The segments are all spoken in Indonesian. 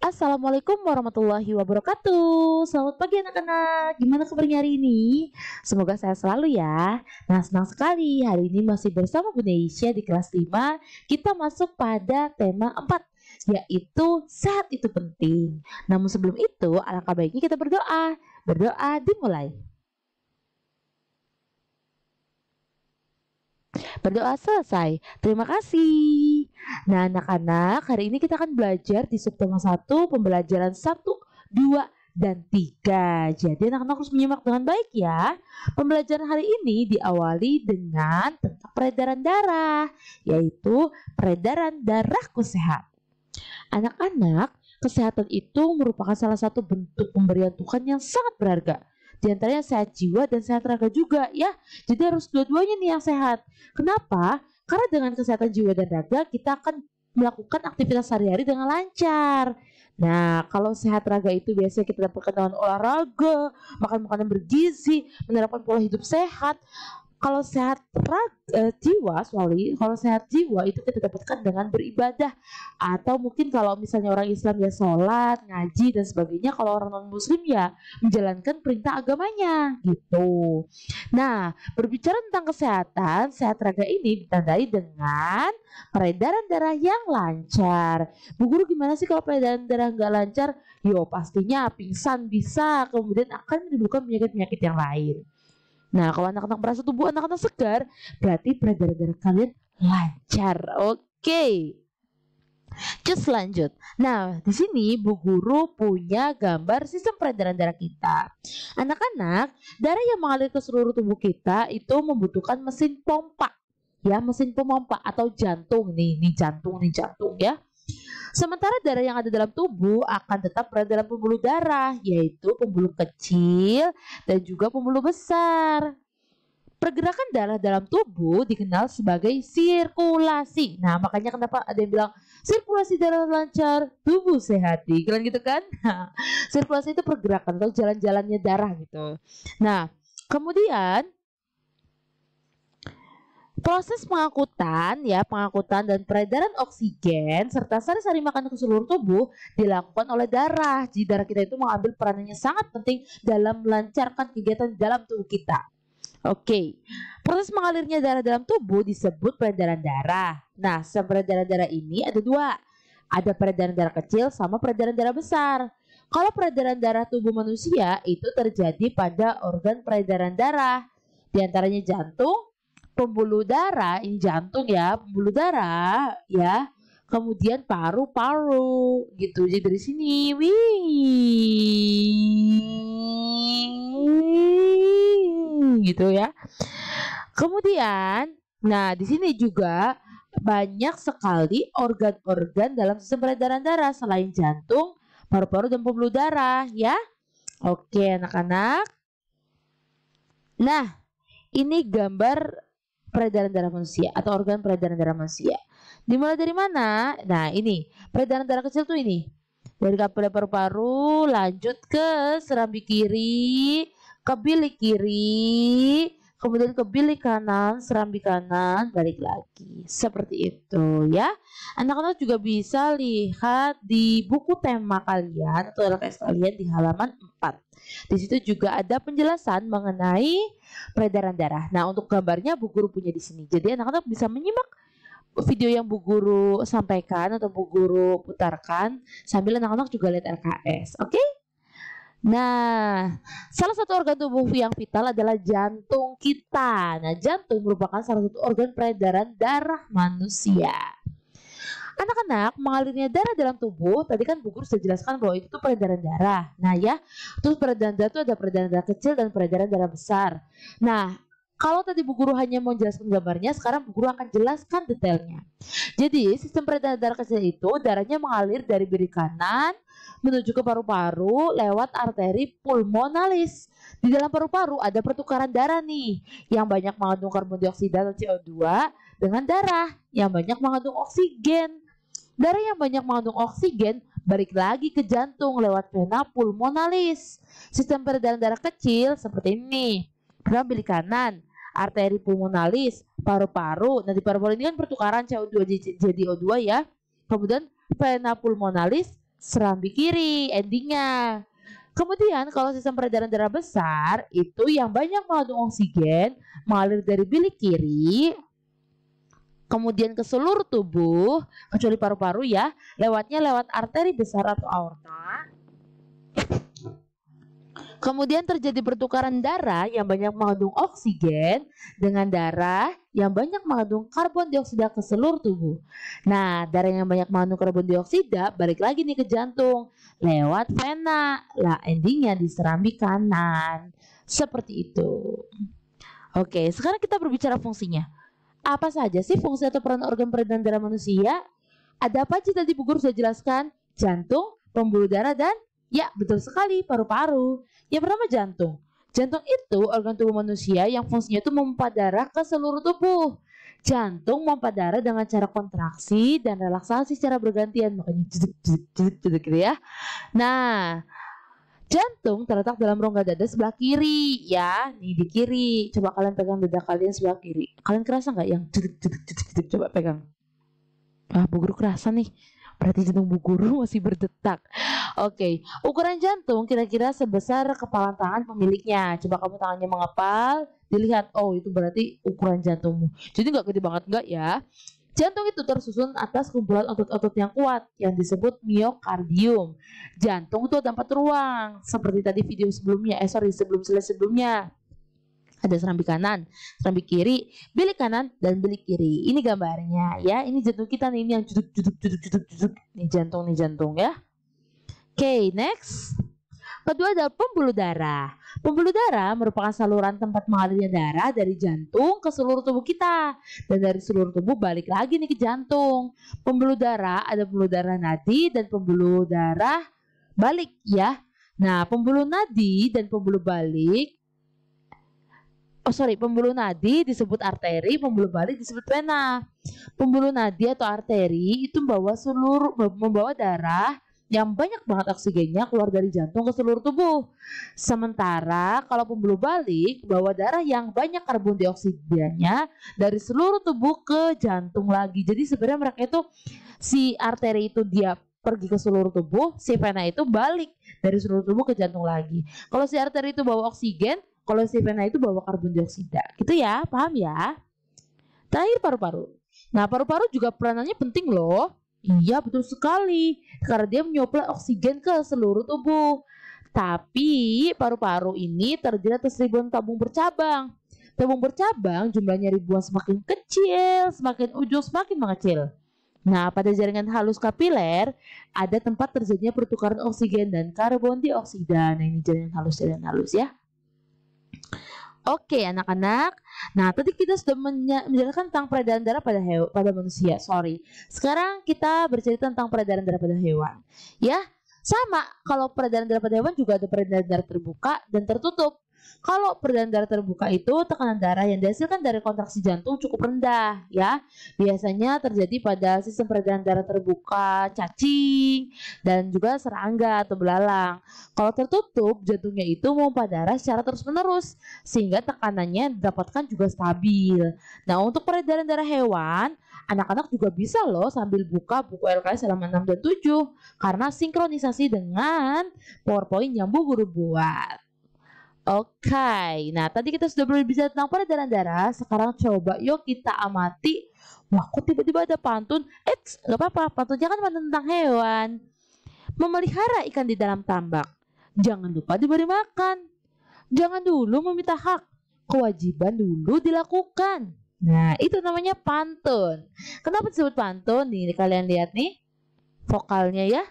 Assalamualaikum warahmatullahi wabarakatuh. Selamat pagi anak-anak. Gimana kabarnya hari ini? Semoga sehat selalu ya. Nah, senang sekali hari ini masih bersama Bunda Isya di kelas 5. Kita masuk pada tema 4, yaitu sehat itu penting. Namun sebelum itu, alangkah baiknya kita berdoa. Berdoa dimulai. Berdoa selesai. Terima kasih. Nah, anak-anak, hari ini kita akan belajar di subtema 1, pembelajaran 1, 2, dan 3. Jadi anak-anak harus menyimak dengan baik ya. Pembelajaran hari ini diawali dengan tentang peredaran darah, yaitu peredaran darahku sehat. Anak-anak, kesehatan itu merupakan salah satu bentuk pemberian Tuhan yang sangat berharga. Di antaranya sehat jiwa dan sehat raga juga ya. Jadi harus dua-duanya nih yang sehat. Kenapa? Karena dengan kesehatan jiwa dan raga kita akan melakukan aktivitas sehari-hari dengan lancar. Nah, kalau sehat raga itu biasanya kita dapatkan dengan olahraga, makan makanan bergizi, menerapkan pola hidup sehat. Kalau sehat kalau sehat jiwa itu kita dapatkan dengan beribadah, atau mungkin kalau misalnya orang Islam ya sholat, ngaji dan sebagainya. Kalau orang non Muslim ya menjalankan perintah agamanya gitu. Nah, berbicara tentang kesehatan, sehat raga ini ditandai dengan peredaran darah yang lancar. Bu Guru, gimana sih kalau peredaran darah nggak lancar? Yo, pastinya pingsan bisa, kemudian akan menimbulkan penyakit-penyakit yang lain. Nah, kalau anak-anak merasa tubuh anak-anak segar, berarti peredaran darah kalian lancar. Oke. Just lanjut. Nah, di sini Bu Guru punya gambar sistem peredaran darah kita. Anak-anak, darah yang mengalir ke seluruh tubuh kita itu membutuhkan mesin pompa. Ya, mesin pompa atau jantung nih. Ini jantung ya. Sementara darah yang ada dalam tubuh akan tetap berada dalam pembuluh darah, yaitu pembuluh kecil dan juga pembuluh besar. Pergerakan darah dalam tubuh dikenal sebagai sirkulasi. Nah, makanya kenapa ada yang bilang sirkulasi darah lancar, tubuh sehat. Keren gitu kan? Nah, sirkulasi itu pergerakan atau jalan-jalannya darah gitu. Nah, kemudian proses pengangkutan dan peredaran oksigen serta sari-sari makanan ke seluruh tubuh dilakukan oleh darah. Jadi darah kita itu mengambil peranannya sangat penting dalam melancarkan kegiatan dalam tubuh kita. Oke. Proses mengalirnya darah dalam tubuh disebut peredaran darah. Nah, peredaran darah ini ada dua. Ada peredaran darah kecil sama peredaran darah besar. Kalau peredaran darah tubuh manusia itu terjadi pada organ peredaran darah, di antaranya jantung, pembuluh darah, ini jantung ya, pembuluh darah ya, kemudian paru-paru gitu. Jadi dari sini, gitu ya. Kemudian, nah di sini juga banyak sekali organ-organ dalam sistem peredaran darah selain jantung, paru-paru dan pembuluh darah ya. Oke anak-anak. Nah, ini gambar peredaran darah manusia atau organ peredaran darah manusia. Dimulai dari mana? Nah, ini peredaran darah kecil tuh ini. Dari kapil paru-paru lanjut ke serambi kiri, ke bilik kiri, kemudian ke bilik kanan, serambi kanan, balik lagi. Seperti itu ya. Anak-anak juga bisa lihat di buku tema kalian atau LKS kalian di halaman 4. Di situ juga ada penjelasan mengenai peredaran darah. Nah, untuk gambarnya Bu Guru punya di sini. Jadi anak-anak bisa menyimak video yang Bu Guru sampaikan atau Bu Guru putarkan sambil anak-anak juga lihat LKS. Oke? Nah, salah satu organ tubuh yang vital adalah jantung kita. Nah, jantung merupakan salah satu organ peredaran darah manusia. Anak-anak, mengalirnya darah dalam tubuh, tadi kan Bu Guru sudah jelaskan bahwa itu tuh peredaran darah. Nah ya, terus peredaran darah itu ada peredaran darah kecil dan peredaran darah besar. Nah, kalau tadi Bu Guru hanya mau jelaskan gambarnya, sekarang Bu Guru akan jelaskan detailnya. Jadi, sistem peredaran darah kecil itu darahnya mengalir dari bilik kanan menuju ke paru-paru lewat arteri pulmonalis. Di dalam paru-paru ada pertukaran darah nih, yang banyak mengandung karbon dioksida atau CO2 dengan darah yang banyak mengandung oksigen. Darah yang banyak mengandung oksigen balik lagi ke jantung lewat vena pulmonalis. Sistem peredaran darah kecil seperti ini. Dalam bilik kanan, arteri pulmonalis, paru-paru. Nah, di paru-paru ini kan pertukaran CO2 jadi O2 ya. Kemudian vena pulmonalis serambi kiri endingnya. Kemudian kalau sistem peredaran darah besar itu yang banyak mengandung oksigen mengalir dari bilik kiri kemudian ke seluruh tubuh kecuali paru-paru ya, lewatnya lewat arteri besar atau aorta. Kemudian terjadi pertukaran darah yang banyak mengandung oksigen dengan darah yang banyak mengandung karbon dioksida ke seluruh tubuh. Nah, darah yang banyak mengandung karbon dioksida balik lagi nih ke jantung lewat vena. Lah, endingnya di serambi kanan. Seperti itu. Oke, sekarang kita berbicara fungsinya. Apa saja sih fungsi atau peran organ peredaran darah manusia? Ada apa aja tadi Bu Guru sudah jelaskan? Jantung, pembuluh darah, dan ya betul sekali paru-paru. Yang pertama jantung. Jantung itu organ tubuh manusia yang fungsinya itu memompa darah ke seluruh tubuh. Jantung memompa darah dengan cara kontraksi dan relaksasi secara bergantian. Makanya gitu ya. Nah, jantung terletak dalam rongga dada sebelah kiri ya. Nih di kiri. Coba kalian pegang dada kalian sebelah kiri. Kalian kerasa nggak yang coba pegang. Ah, Bu Guru kerasa nih. Berarti jantung Bu Guru masih berdetak. Oke, ukuran jantung kira-kira sebesar kepalan tangan pemiliknya. Coba kamu tangannya mengepal, dilihat, oh itu berarti ukuran jantungmu. Jadi nggak gede banget nggak ya? Jantung itu tersusun atas kumpulan otot-otot yang kuat yang disebut miokardium. Jantung itu ada 4 ruang, seperti tadi video sebelumnya. Sebelumnya. Ada serambi kanan, serambi kiri, bilik kanan, dan bilik kiri. Ini gambarnya ya. Ini jantung kita nih, ini yang juduk. Ini jantung ya. Oke, next. Kedua ada pembuluh darah. Pembuluh darah merupakan saluran tempat mengalirnya darah dari jantung ke seluruh tubuh kita. Dan dari seluruh tubuh balik lagi nih ke jantung. Pembuluh darah ada pembuluh darah nadi dan pembuluh darah balik ya. Nah, pembuluh nadi dan pembuluh balik pembuluh nadi disebut arteri, pembuluh balik disebut vena. Pembuluh nadi atau arteri itu membawa darah yang banyak banget oksigennya keluar dari jantung ke seluruh tubuh. Sementara kalau pembuluh balik bawa darah yang banyak karbon dioksidanya dari seluruh tubuh ke jantung lagi. Jadi sebenarnya mereka itu si arteri itu dia pergi ke seluruh tubuh, si vena itu balik dari seluruh tubuh ke jantung lagi. Kalau si arteri itu bawa oksigen, kalau si vena itu bawa karbon dioksida. Gitu ya, paham ya? Terakhir paru-paru. Nah, paru-paru juga peranannya penting loh. Iya, betul sekali. Karena dia menyuplai oksigen ke seluruh tubuh. Tapi paru-paru ini terdiri atas ribuan tabung bercabang. Tabung bercabang jumlahnya ribuan semakin kecil, semakin ujung semakin mengecil. Nah, pada jaringan halus kapiler ada tempat terjadinya pertukaran oksigen dan karbon dioksida. Nah, ini jaringan halus ya. Oke anak-anak, nah tadi kita sudah menjelaskan tentang peredaran darah pada manusia, Sekarang kita bercerita tentang peredaran darah pada hewan. Ya, sama kalau peredaran darah pada hewan juga ada peredaran darah terbuka dan tertutup. Kalau peredaran darah terbuka itu tekanan darah yang dihasilkan dari kontraksi jantung cukup rendah ya. Biasanya terjadi pada sistem peredaran darah terbuka, cacing, dan juga serangga atau belalang. Kalau tertutup, jantungnya itu memompa darah secara terus-menerus sehingga tekanannya didapatkan juga stabil. Nah, untuk peredaran darah hewan, anak-anak juga bisa loh sambil buka buku LKS halaman 6 dan 7 karena sinkronisasi dengan PowerPoint yang Bu Guru buat. Oke, nah tadi kita sudah berbicara tentang peredaran darah. Sekarang coba yuk kita amati. Wah, kok tiba-tiba ada pantun? Gak apa-apa, pantunnya kan pantun tentang hewan. Memelihara ikan di dalam tambak, jangan lupa diberi makan. Jangan dulu meminta hak, kewajiban dulu dilakukan. Nah, itu namanya pantun. Kenapa disebut pantun? Nih, kalian lihat nih vokalnya ya.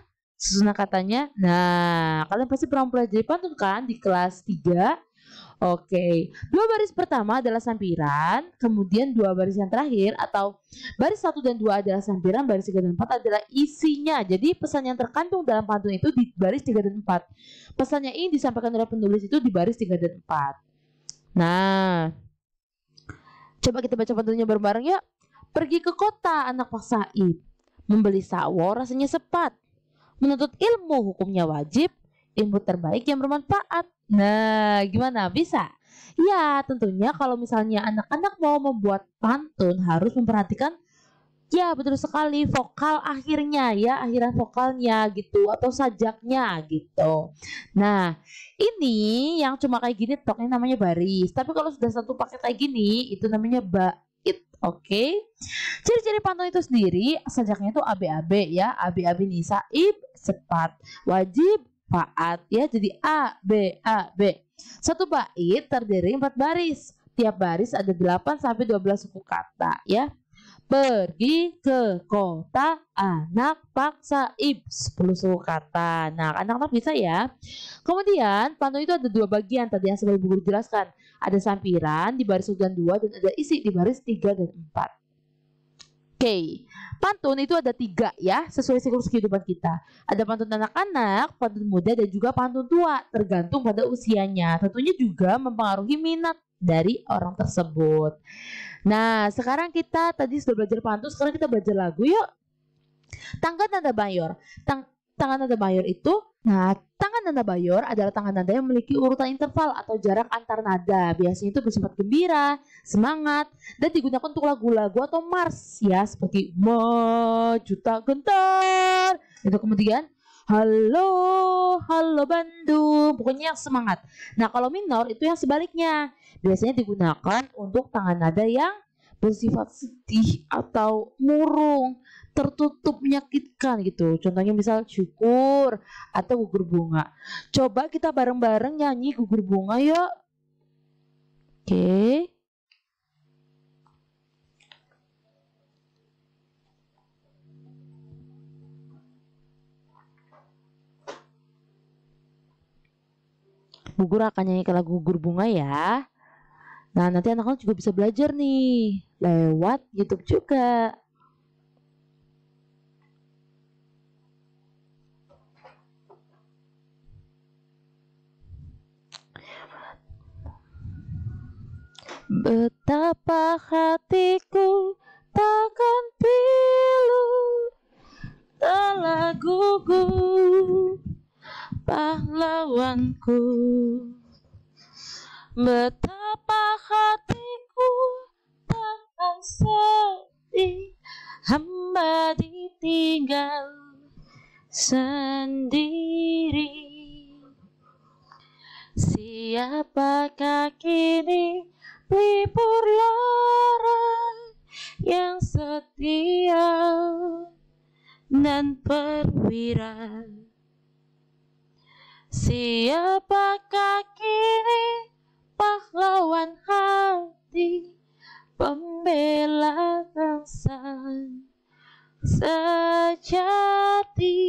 Susunan katanya. Nah, kalian pasti pernah pelajari pantun kan di kelas 3. Oke, 2 baris pertama adalah sampiran, kemudian 2 baris yang terakhir atau baris 1 dan 2 adalah sampiran, baris 3 dan 4 adalah isinya. Jadi pesan yang terkandung dalam pantun itu di baris 3 dan 4. Pesannya ini disampaikan oleh penulis itu di baris 3 dan 4. Nah, coba kita baca pantunnya bareng-bareng ya. Pergi ke kota anak Pak Said, membeli sawo rasanya sepat. Menuntut ilmu hukumnya wajib, ilmu terbaik yang bermanfaat. Nah, gimana? Bisa? Ya, tentunya kalau misalnya anak-anak mau membuat pantun harus memperhatikan Ya, betul sekali, vokal akhirnya ya, akhiran vokalnya gitu atau sajaknya gitu. Nah, ini yang cuma kayak gini tok ini namanya baris. Tapi kalau sudah satu paket kayak gini itu namanya bait. Oke. Ciri-ciri pantun itu sendiri sajaknya itu AB-AB ya, AB-AB nih saib, cepat, wajib, faat ya. Jadi A B A B. Satu bait terdiri 4 baris. Tiap baris ada 8 sampai 12 suku kata ya. Pergi ke kota anak paksa ib 10 suku kata. Nah, anak-anak bisa ya. Kemudian pantun itu ada 2 bagian tadi yang sudah Ibu Guru jelaskan. Ada sampiran di baris 1 dan 2 dan ada isi di baris 3 dan 4. Oke, pantun itu ada 3 ya, sesuai siklus kehidupan kita. Ada pantun anak-anak, pantun muda, dan juga pantun tua, tergantung pada usianya. Tentunya juga mempengaruhi minat dari orang tersebut. Nah, sekarang kita tadi sudah belajar pantun, sekarang kita belajar lagu yuk. Tangan nada mayor. Tangan nada mayor itu, tangan nada mayor adalah tangan nada yang memiliki urutan interval atau jarak antar nada. Biasanya itu bersifat gembira, semangat, dan digunakan untuk lagu-lagu atau mars ya, seperti Maju Tak Gentar. Itu kemudian halo, halo Bandung, pokoknya yang semangat. Nah, kalau minor itu yang sebaliknya. Biasanya digunakan untuk tangan nada yang bersifat sedih atau murung, tertutup, menyakitkan gitu. Contohnya misal syukur atau gugur bunga. Coba kita bareng-bareng nyanyi gugur bunga yuk. Oke. Gugur akan nyanyi ke lagu gugur bunga ya. Nah, nanti anak-anak juga bisa belajar nih lewat YouTube juga. Betapa hatiku takkan pilu telah gugur pahlawanku. Betapa hatiku takkan sedih, hamba ditinggal sendiri. Siapakah kini pelipur lara yang setia dan perwira? Siapakah kini pahlawan hati, pembela bangsa sejati?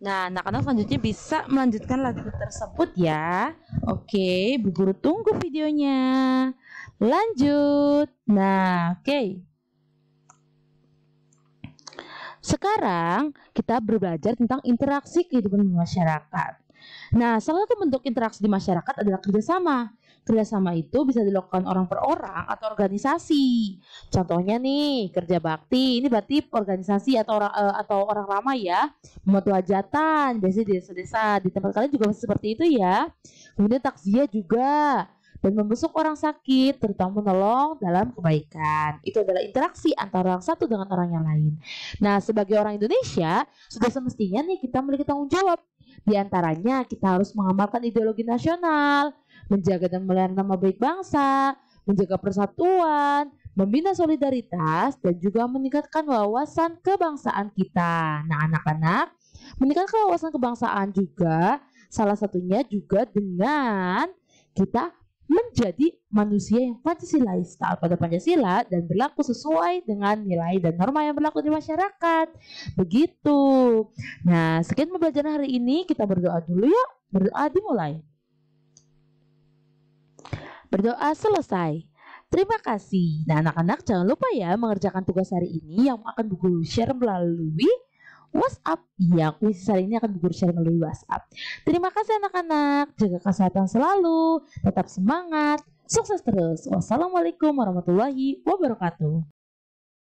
Nah, anak-anak selanjutnya bisa melanjutkan lagu tersebut ya. Oke, Bu Guru tunggu videonya. Lanjut. Nah, oke. Sekarang kita belajar tentang interaksi kehidupan masyarakat. Nah, salah satu bentuk interaksi di masyarakat adalah kerjasama. Kerjasama itu bisa dilakukan orang per orang atau organisasi. Contohnya nih, kerja bakti. Ini berarti organisasi atau orang ramai ya. Membantu hajatan, biasanya di desa-desa. Di tempat kalian juga seperti itu ya. Kemudian takziah juga. Dan membesuk orang sakit, terutama menolong dalam kebaikan. Itu adalah interaksi antara orang satu dengan orang yang lain. Nah, sebagai orang Indonesia, sudah semestinya nih kita memiliki tanggung jawab. Di antaranya kita harus mengamalkan ideologi nasional, menjaga dan melihara nama baik bangsa, menjaga persatuan, membina solidaritas, dan juga meningkatkan wawasan kebangsaan kita. Nah, anak-anak, meningkatkan wawasan kebangsaan juga salah satunya juga dengan kita menjadi manusia yang Pancasilais, taat pada Pancasila dan berlaku sesuai dengan nilai dan norma yang berlaku di masyarakat. Begitu. Nah, sekian pembelajaran hari ini. Kita berdoa dulu ya. Berdoa dimulai. Berdoa selesai. Terima kasih. Nah, anak-anak jangan lupa ya mengerjakan tugas hari ini yang akan Bu Guru share melalui WhatsApp. Ya, kuis hari ini akan Bu Guru share melalui WhatsApp. Terima kasih anak-anak. Jaga kesehatan selalu. Tetap semangat. Sukses terus. Wassalamualaikum warahmatullahi wabarakatuh.